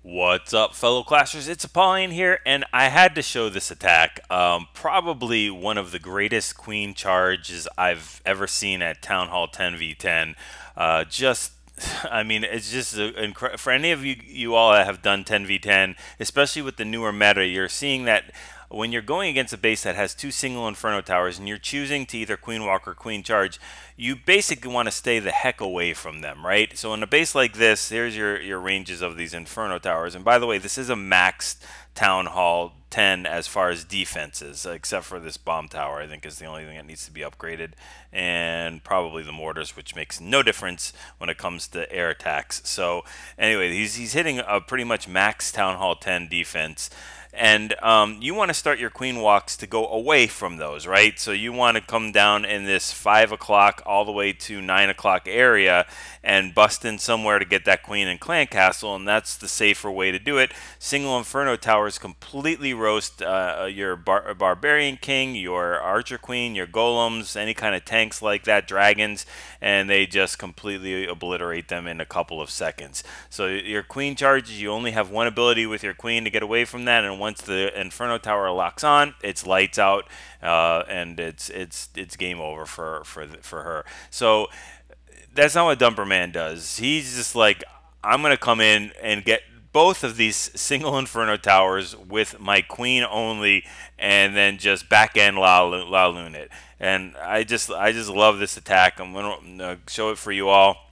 What's up, fellow classers? It's Apollyon here, and I had to show this attack. Probably one of the greatest queen charges I've ever seen at Town Hall 10v10. I mean, it's just for any of you all that have done 10v10, especially with the newer meta, you're seeing that when you're going against a base that has two single Inferno Towers and you're choosing to either Queen Walk or Queen Charge, you basically want to stay the heck away from them, right? So in a base like this, here's your ranges of these Inferno Towers. And by the way, this is a maxed Town Hall 10 as far as defenses, except for this bomb tower, I think is the only thing that needs to be upgraded, and probably the mortars, which makes no difference when it comes to air attacks. So anyway, he's hitting a pretty much max Town Hall 10 defense. And you want to start your queen walks to go away from those, right? So you want to come down in this 5 o'clock all the way to 9 o'clock area and bust in somewhere to get that queen and clan castle, and that's the safer way to do it. Single Inferno Towers completely roast your Barbarian King, your Archer Queen, your Golems, any kind of tanks like that, dragons, and they just completely obliterate them in a couple of seconds. So your queen charges, you only have one ability with your queen to get away from that, and once the Inferno Tower locks on, it's lights out, and it's game over for her. So that's not what Dumper Man does. He's just like, I'm gonna come in and get both of these single Inferno Towers with my queen only, and then just back end La Lune it. And I just love this attack. I'm gonna show it for you all,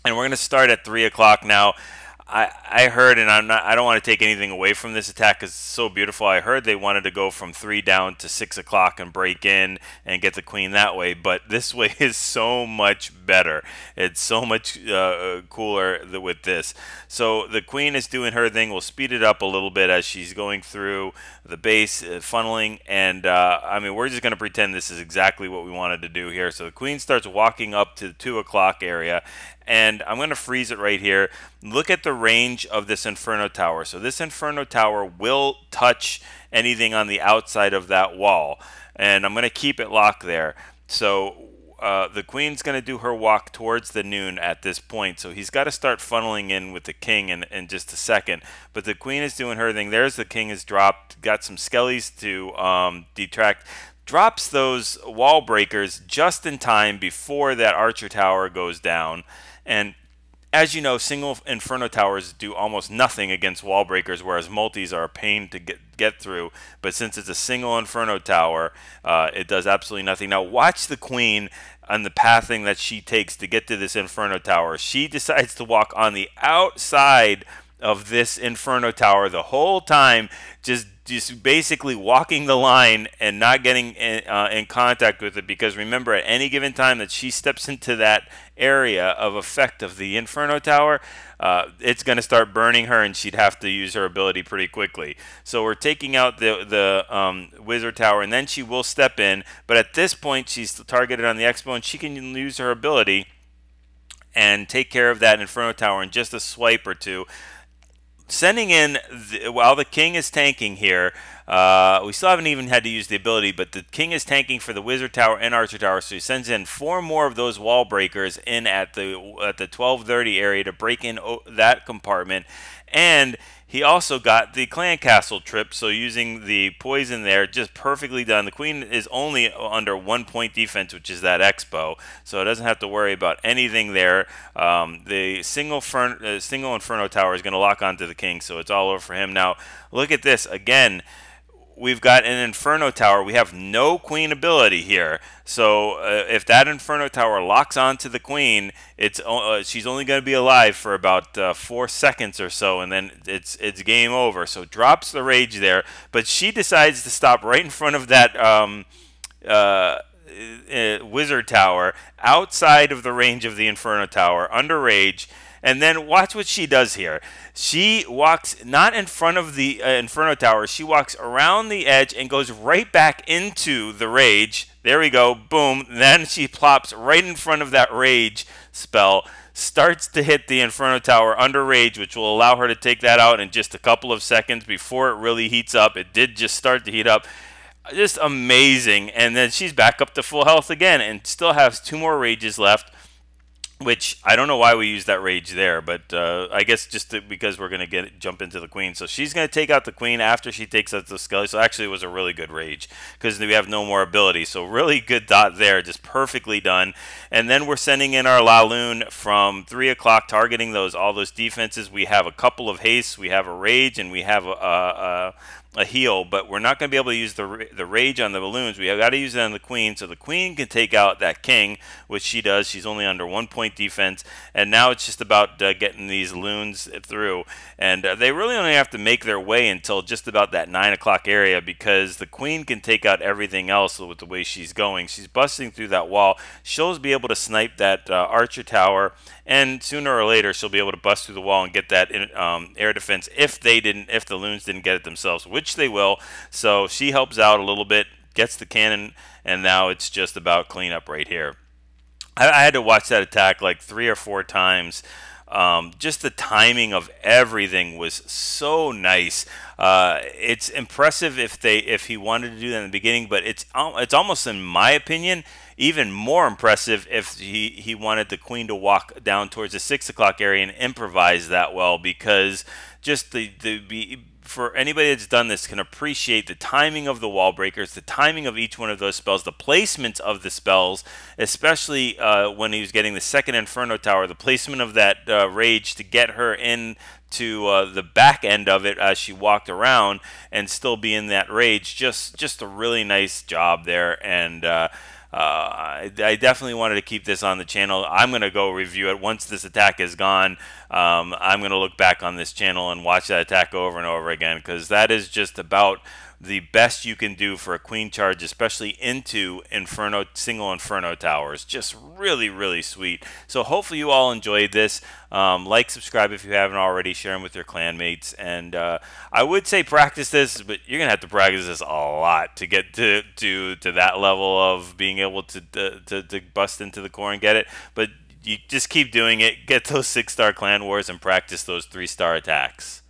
and we're gonna start at 3 o'clock now. I heard, and I don't want to take anything away from this attack because it's so beautiful. I heard they wanted to go from 3 down to 6 o'clock and break in and get the queen that way, but this way is so much better. It's so much cooler with this. So the queen is doing her thing. We'll speed it up a little bit as she's going through the base, funneling, and I mean, we're just going to pretend this is exactly what we wanted to do here. So the queen starts walking up to the 2 o'clock area, and I'm going to freeze it right here. Look at the range of this Inferno Tower. So this Inferno Tower will touch anything on the outside of that wall, and I'm going to keep it locked there. So the queen's going to do her walk towards the noon at this point, so he's got to start funneling in with the king in just a second. But the queen is doing her thing. There's the king is dropped, got some skellies to detract. Drops those wall breakers just in time before that archer tower goes down. And as you know, single Inferno Towers do almost nothing against wall breakers, whereas multis are a pain to get through. But since it's a single Inferno Tower, it does absolutely nothing. Now watch the queen on the pathing that she takes to get to this Inferno Tower. She decides to walk on the outside of this Inferno Tower the whole time, just basically walking the line and not getting in contact with it, because remember, at any given time that she steps into that area of effect of the Inferno Tower, it's going to start burning her, and she'd have to use her ability pretty quickly. So we're taking out the Wizard Tower, and then she will step in, but at this point she's targeted on the Expo, and she can use her ability and take care of that Inferno Tower in just a swipe or two. Sending in, while the king is tanking here, we still haven't even had to use the ability, but the king is tanking for the wizard tower and archer tower, so he sends in 4 more of those wall breakers in at the 12:30 area to break in that compartment. And he also got the clan castle trip, so using the poison there, just perfectly done. The queen is only under 1 point defense, which is that expo, so it doesn't have to worry about anything there. The single Inferno Tower is going to lock onto the king, so it's all over for him. Now, look at this. Again, we've got an Inferno Tower. We have no queen ability here. So if that Inferno Tower locks onto the queen, it's she's only going to be alive for about 4 seconds or so, and then it's game over. So drops the rage there, but she decides to stop right in front of that Wizard Tower, outside of the range of the Inferno Tower, under rage. And then watch what she does here. She walks not in front of the Inferno Tower. She walks around the edge and goes right back into the rage. There we go. Boom. Then she plops right in front of that rage spell. Starts to hit the Inferno Tower under rage, which will allow her to take that out in just a couple of seconds before it really heats up. It did just start to heat up. Just amazing. And then she's back up to full health again and still has 2 more rages left. which I don't know why we use that rage there, but I guess just because we're gonna jump into the queen. So she's gonna take out the queen after she takes out the Skelly. So actually, it was a really good rage because we have no more ability. So really good dot there, just perfectly done. And then we're sending in our Laloon from 3 o'clock, targeting all those defenses. We have a couple of hastes, we have a rage, and we have a heal, but we're not going to be able to use the rage on the balloons. We have got to use it on the queen, so the queen can take out that king, which she does. She's only under 1 point defense, and now it's just about getting these loons through. And they really only have to make their way until just about that 9 o'clock area, because the queen can take out everything else with the way she's going. She's busting through that wall. She'll be able to snipe that archer tower, and sooner or later she'll be able to bust through the wall and get that air defense if the loons didn't get it themselves, which they will. So she helps out a little bit, gets the cannon, and now it's just about cleanup right here. I had to watch that attack like 3 or 4 times. Just the timing of everything was so nice. It's impressive if he wanted to do that in the beginning, but it's almost, in my opinion, even more impressive if he wanted the queen to walk down towards the 6 o'clock area and improvise that well, because just for anybody that's done this can appreciate the timing of the wall breakers, the timing of each one of those spells, the placement of the spells, especially when he was getting the second Inferno Tower, the placement of that rage to get her in to the back end of it as she walked around and still be in that rage. Just a really nice job there. And I definitely wanted to keep this on the channel. I'm going to go review it once this attack is gone. I'm going to look back on this channel and watch that attack over and over again, because that is just about the best you can do for a queen charge, especially into single Inferno Towers. Just really, really sweet. So hopefully you all enjoyed this. Like, subscribe if you haven't already, share them with your clanmates, and I would say practice this, but you're gonna have to practice this a lot to get to that level of being able to bust into the core and get it. But you just keep doing it, get those 6-star clan wars, and practice those 3-star attacks.